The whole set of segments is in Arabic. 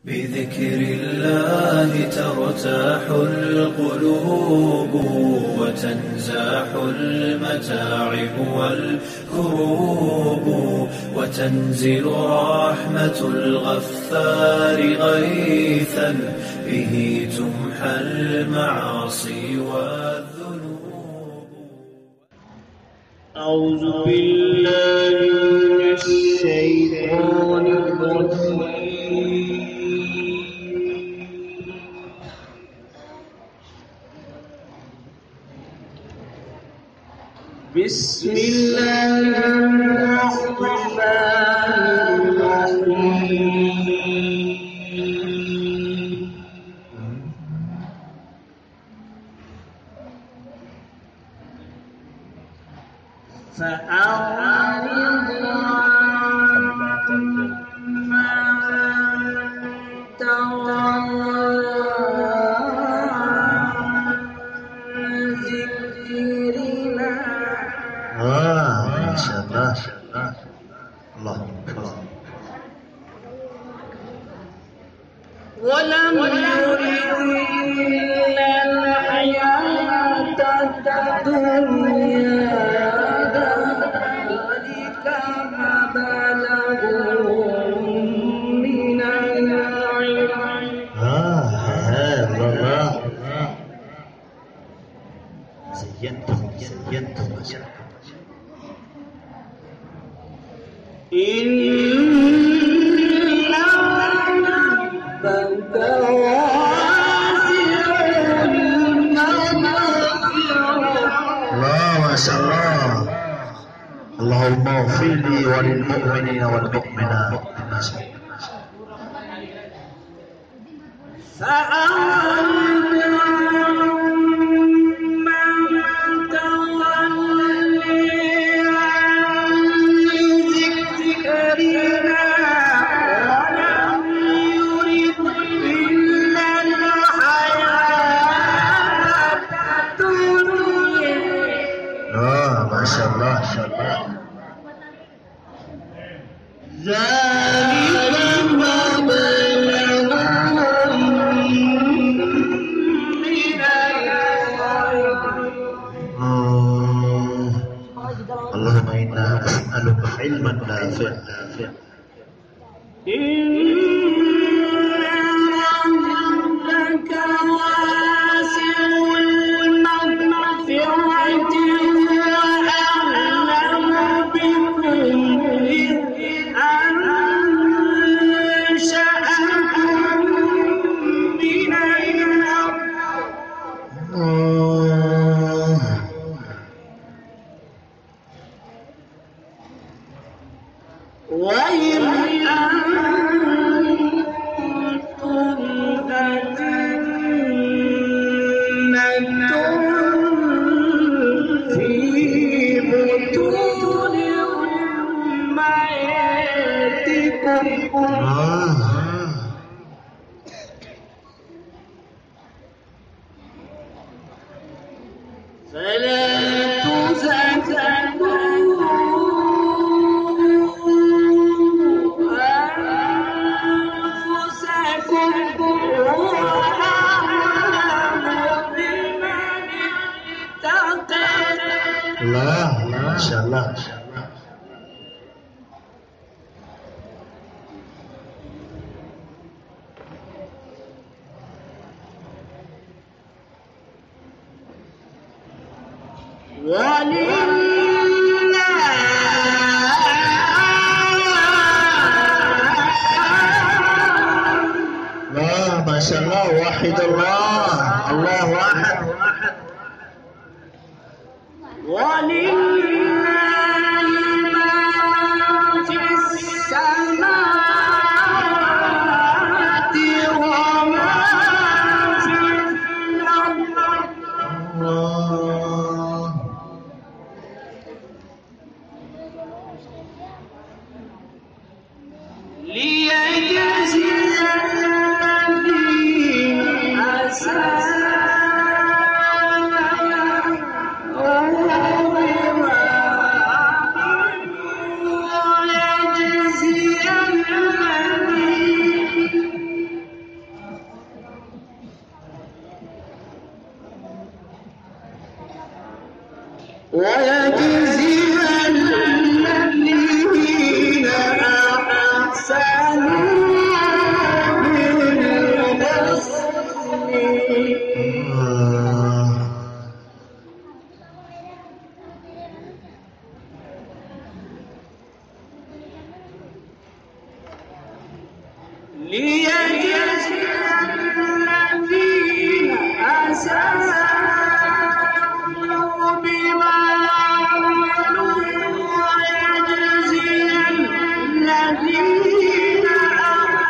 بذكر الله ترتاح القلوب وتنزاح المتاعب والكروب وتنزل رحمة الغفار غيثا به تمحى المعاصي والذنوب. أعوذ بالله من الشيطان الرجيم. بسم الله الرحمن الرحيم. فأعرض عمن تولى ذكرنا. ما شاء الله. اللهم أكبر. ولم يرد إلا الحياة الدنيا ذلك مبلغهم من العلم. الله زينتم ما شاء الله. إن ربك واسع المغفرة. الله ما شاء الله. اللهم اغفر لي وللمؤمنين والمؤمنات. فأعرض عمن تولى عن ذكرنا ولم يرد إلا الحياة الدنيا. ما شاء الله. ذلك مبلغهم من العلم. اللهم إنا نسألك علما نافعا. إن ربك واسع المغفرة وأعلم بكم إذ أنشأكم من الأرض وإذ أنتم أجنة في بطون أمهاتكم فلا تزكوا أنفسكم هو أعلم بمن اتقى. الله ما شاء الله. ما شاء الله. واحد الله واحد. ولله ما في السماوات وما في الأرض. ليجزي الذين أساءوا ويجزي الذين أحسنوا ليجزي الذين أساءوا بما عملوا ويجزي الذين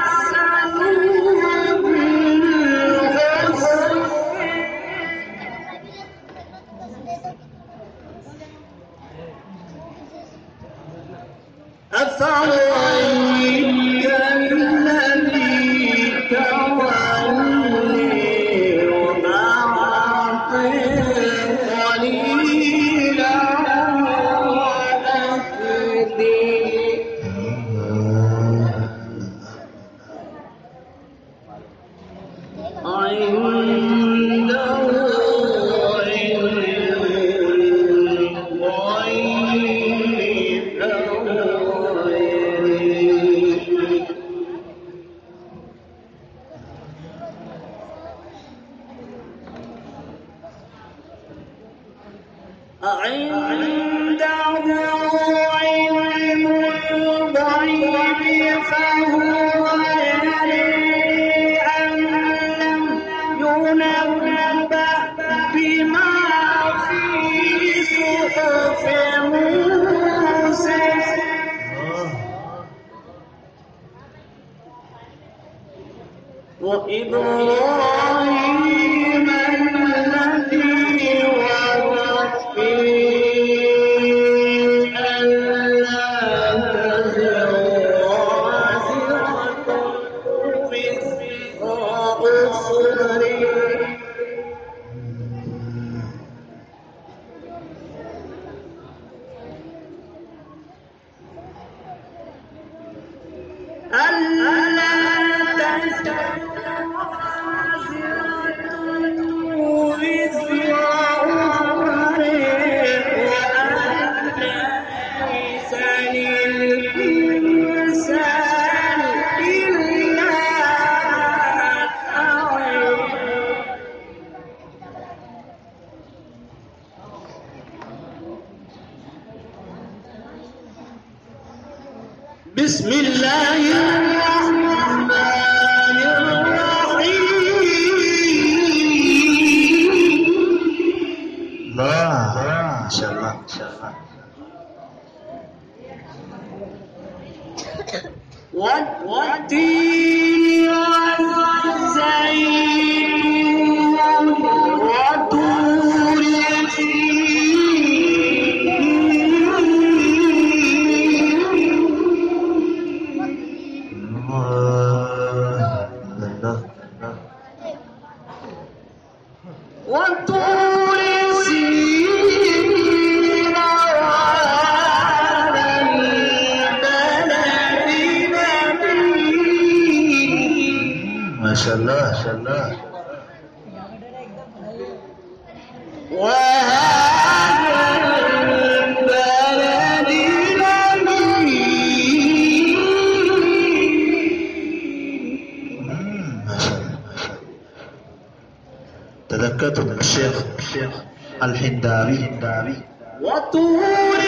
أحسنوا بالحسنى أفرأيت الذي تولي وأعطي قليلا وأكدي عنده علم الغيب عنده علم الغيب فهو يرى أن لم ينبأ بما في صحف موسى وإبراهيم الذي وفي ألا تزر وازرة وزر أخرى ألا تزر وازرة وزر أخرى وأن ليس للإنسان إلا ما بسم الله الرحمن الرحيم ما شاء الله والتين والزيتون وطور وطور سينين وهذا البلد الأمين ما شاء الله ما شاء الله وهذا البلد الأمين ما شاء الله تذكرت الشيخ الحنداوي وطور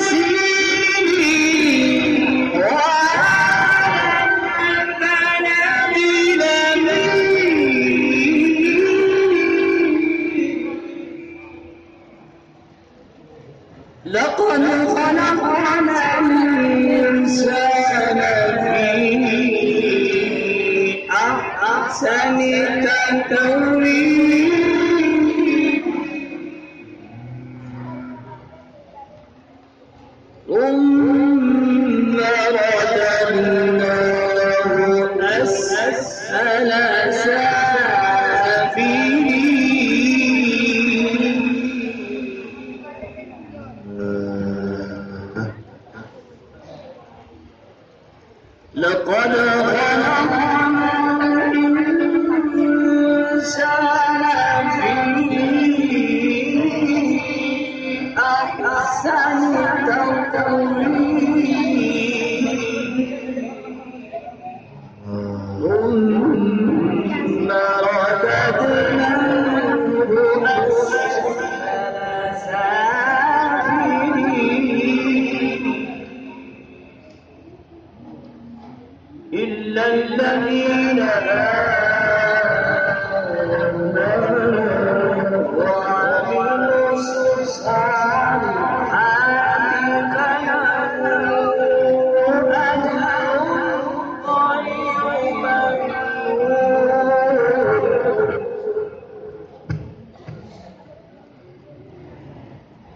سينين وهذا البلد الأمين لقد خلقنا الإنسان في أحسن تقويم ثم رددناه أسفل سافلين لقد خلقنا الإنسان في رددناه أسفل سافلين إلا الذين آمنوا وعملوا الصالحات فلهم أجر غير ممنون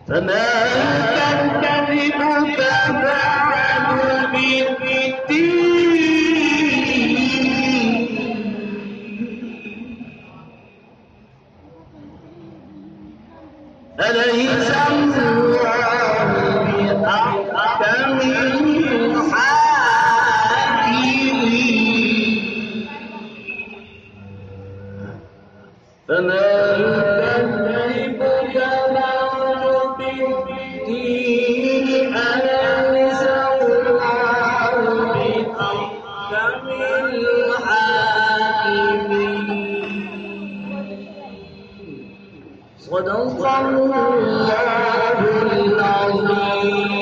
فما كذبك بعد بالدين أليس الله بأحكم الحاكمين فما كذبك بعد بالدين أليس الله بأحكم الحاكمين صدق الله العظيم